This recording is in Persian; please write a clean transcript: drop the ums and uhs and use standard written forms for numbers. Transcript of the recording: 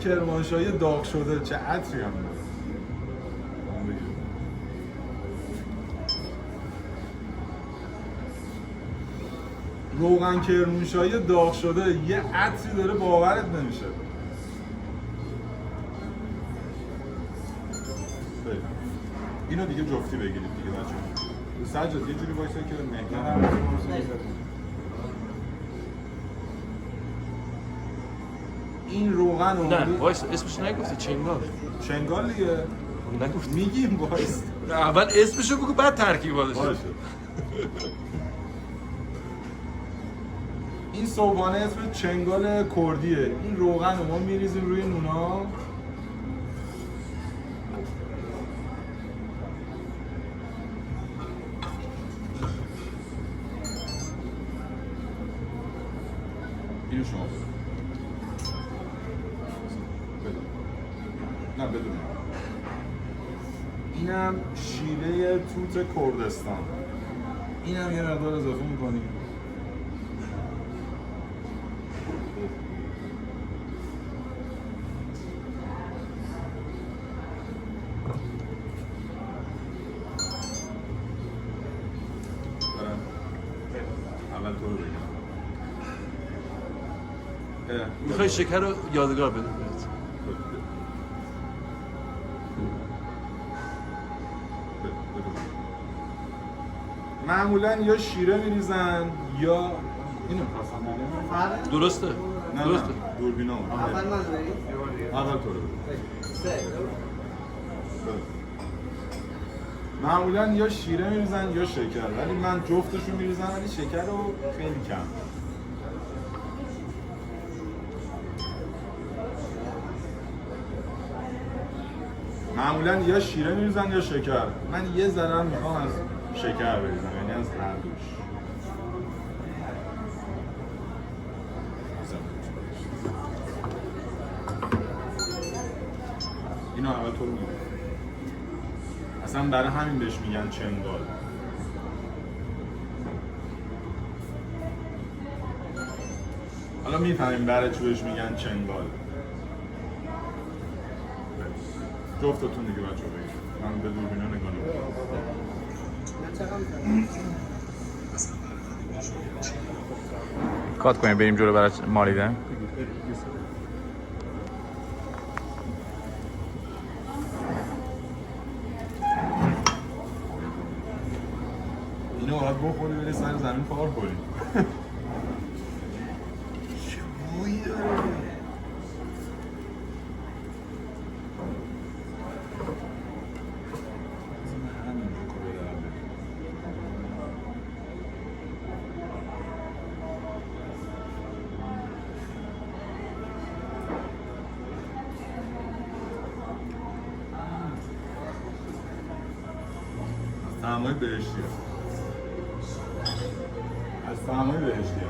کرمانشاهی داغ شده چه عطری هم داره. روغن کرمانشاهی داغ شده یه عطری داره باورت نمیشه. اینو دیگه جفتی بگیرید دیگه بچه‌ها. سجاد یه جوری وایسا که مهمان هم این روغن رو نه وایس اسمش نگفتی چنگال. چنگال دیگه نگفتی میگیم وایس. اول اسمشو بگو بعد ترکیباتش. باشه. این صبحانه اسم چنگال کردیه. این روغن رو ما میریزیم روی نونا. اینو شما بده. نه بدون. اینم شیله توت کردستان. اینم یه مقدار اضافه میکنیم. اول تو رو بگم. میخوای شکر رو یادگار بده بهت. معمولا یا شیره میریزن یا اینو خواستم بگم. درسته؟ نه درسته. نه دوربینا اول من بریم. اول تو رو بگم. معمولا یا شیره میریزن یا شکر، ولی من جفتشو میریزم، ولی شکر رو خیلی کم. معمولا یا شیره میریزن یا شکر. من یه ذره میخوام از شکر بریزم، یعنی از هر دوش. اینو اول تو رو میگم. اصلا برای همین بهش میگن چنگال. حالا میفهمیم برای چی بهش میگن چنگال. جفتتون دیگه بچه ها بگید. من به دوربینا نگاه نمی‌کنم. کات کنیم بریم جلو برای مالیدن. اینو باید بخوری بری سر زمین کار کنی. چه بویی داره؟ طعمای بهشتیه. از طعمای بهشتیه.